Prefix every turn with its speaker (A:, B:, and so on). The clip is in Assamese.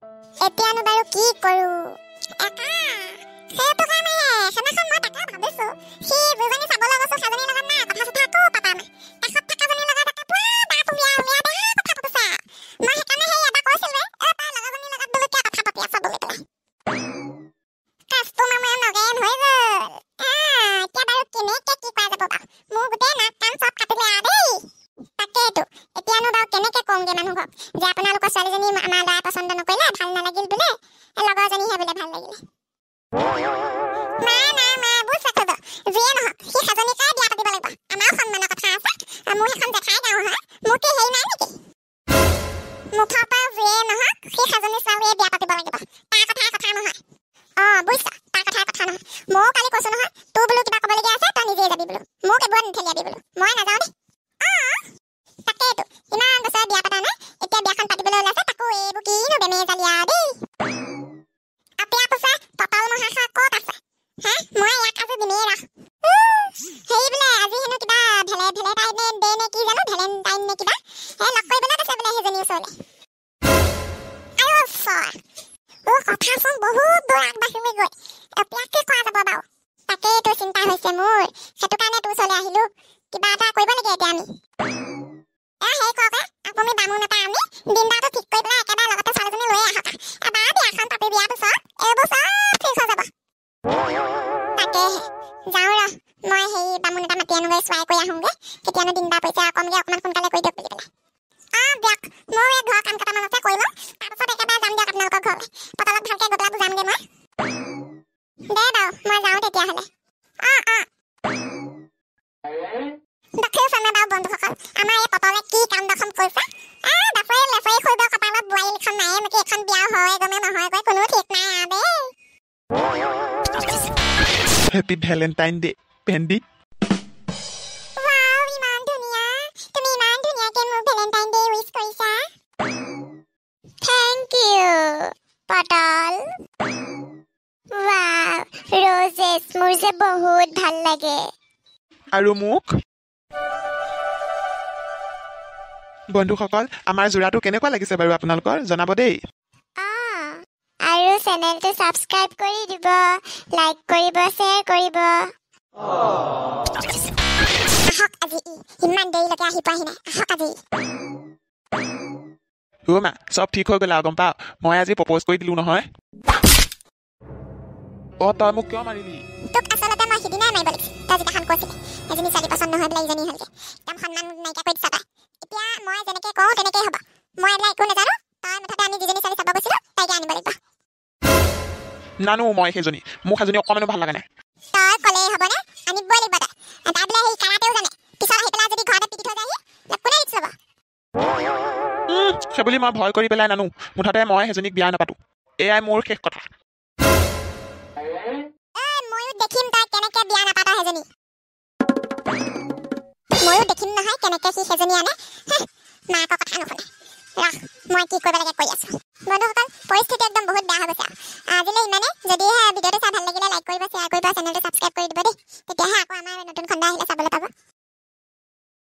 A: এতিয়ানো বাৰু কি কৰো একা সেইটো কাৰণে সেনাখন মই তাকে ভাবিছো সি বুজনি চাব লগছো সাজনী লগত না কথা কথা আকৌ পাপা মা কাষত থকা জনী লগত এটা পুৰা দাঁত উলিয়া উলিয়া দে কথা পাতিছা মই সেইকাৰণে সেই এবাৰ কৈছিলো তাৰ লগজনী লগত বোলো কিয় কথা পাতি আছা বুলি পেলাই কাষ্টমাৰ নগেন হৈ গ'ল এতিয়া বাৰু কেনেকে কি কৰা যাব বাৰু মোৰ গোটেই নাক কাণ চব কাটিলে দেই তাকেইতো এতিয়ানো বাৰু কেনেকে কমগে মানুহক যে আপোনালোকৰ ছোৱালীজনী আমাৰ ল'ৰা পচন্দ নকৰিলে ভাল নালাগিল বোলে লগৰজনীহে বোলে ভাল লাগিলে মা বুজ ৰাখো যিয়ে নহওক সি সাজনীকে বিয়া পাতিব লাগিব আমাৰ সন্মানৰ কথা আছে মোৰ এখন জেঠাই গাঁও হয় মোকে হেৰি নাই নেকি মুখৰ পৰা যিয়ে নহওক সি সাজনী ছোৱালীয়ে বিয়া পাতিব লাগিব তাৰ কথা নহয় বুজিছ তাৰ কথা নহয় ময়ো কালি কৈছো নহয় তোৰ বোলো কিবা ক'বলগীয়া আছে তই নিজে যাবি বোলো মোক এইবোৰ নিঠেলিয়াবি বোলো মই নাযাওঁ দেই তাকেইতো ইমান বছৰ বিয়া পতা নাই এতিয়া বিয়াখন পাতিবলৈ ওলাইছে তাকো এইবোৰ কিনো বেমেৰ জালিয়া দেই আপিয়া কৈছে পটল মহাশয় ক'ত আছে মই ইয়াক আজি দিমেই ৰাখ হেৰি বোলে আজি হেনো কিবা ভেলেণ্টাইন ডে নে কি জানো ভেলেণ্টাইন নে কিবা লগ কৰিবলৈ কৈছে বোলে সেইজনী ওচৰলৈ কথাচোন বহুত দূৰ আগবাঢ়িলে গৈ এপিয়াক কি কৰা যাব বাৰু তাকেইতো চিন্তা হৈছে মোৰ সেইটো কাৰণে তোৰ ওচৰলৈ আহিলো কিবা এটা কৰিব লাগে এতিয়া আমি সেই কওকে আপুনি বামুণ এটা আমি দিনদাৰটো ঠিক কৰি পেলাই একেবাৰে লগতে ছোৱালীজনী লৈ আহক এবাৰ বিয়াখন পাতি দিয়াৰ পিছত এইবোৰ চব ঠিক হৈ যাব তাকেহে যাওঁ মই সেই বামুণ এটা মাতি আনোগৈ চোৱাই কৰি আহোঁগৈ কেতিয়ানো দিনদাৰ পইচা কমগৈ অকণমান সোনকালে কৰি দিয়ক বুলি পেলাই দিয়ক ময়ো এই ঘৰৰ কাম কেইটামান আছে কৰি লওঁ তাৰপিছত একেবাৰে যাম দিয়ক আপোনালোকৰ ঘৰলৈ পটলত ভালকৈ গৈ পেলাই বুজামগৈ মই দে বাৰু মই যাওঁ তেতিয়াহ'লে দেখিছেনে বাৰু বন্ধুসকল আমাৰ এই পটলে কি কাম দখম কৰিছে বাপৰে লেফৰি খুৰিব কপালত বোৱাৰী লিখন নায়ে নেকি এখন বিয়া হয় গমে নহয়গৈ কোনো ঠিক নাই দেই
B: হেপী ভেলেণ্টাইন ডে পেণ্ডি
A: ৱাও ইমান ধুনীয়া তুমি ইমান ধুনীয়াকৈ মোক ভেলেণ্টাইন ডে উইশ কৰিছা থেংক ইউ পটল ৱাও ৰ'জেছ মোৰ যে বহুত ভাল লাগে
B: আৰু মোক বন্ধুসকল আমাৰ জোৰাটো কেনেকুৱা লাগিছে বাৰু আপোনালোকৰ জনাব দেই
A: আৰু চেনেলটো সাবস্ক্ৰাইব কৰি দিব লাইক কৰিব শ্বেয়াৰ কৰিব আহক আজি ইমান দেৰিলৈকে আহি পোৱাহি নাই আহক আজি
B: মা চব ঠিক হৈ গ'ল আৰু গম পাওঁ মই আজি প্ৰপ'জ কৰি দিলোঁ নহয় তই মোক কিয় মাৰিলি
A: তোক আচলতে মই সিদিনাই মাৰিব লাগিছিল তই যিখন কৈছিলি এজনী ছোৱালী পচন্দ নহয় বোলে ইজনী হ'লগৈ একদম সন্মান নাইকিয়া কৰি দিছ তই এতিয়া মই যেনেকৈ কওঁ তেনেকেই হ'ব মই এইবিলাক একো নাজানো তই মুঠতে আমি যিজনী ছোৱালী চাব গৈছিলোঁ তাইকে আনিব লাগিব
B: নানো মই সেইজনী মোক সেইজনী অকণমানো ভাল লগা নাই
A: তই ক'লেই হ'বনে আনিবই লাগিব তই তাই বোলে সেই কাৰাতেও জানে পিছত আহি পেলাই যদি ঘৰতে পিটি থৈ যায়হি কোনে ৰিক্স ল'ব
B: সেইবুলি মই ভয় কৰি পেলাই নানো মুঠতে মই সেইজনীক বিয়া নাপাতো এয়াই মোৰ শেষ কথা
A: ময়ো দেখিম তই কেনেকৈ বিয়া নাপাত সেইজনী ময়ো দেখিম নহয় কেনেকৈ সি সেইজনী আনে মাকৰ কথা নুশুনে মই কি কৰিব লাগে কৰি আছো বন্ধুসকল পৰিস্থিতি একদম বহুত বেয়া হৈ গৈছে আজিলৈ ইমানে যদিহে ভিডিঅ'টো চাই ভাল লাগিলে লাইক কৰিব শ্বেয়াৰ কৰিব চেনেলটো সাবস্ক্ৰাইব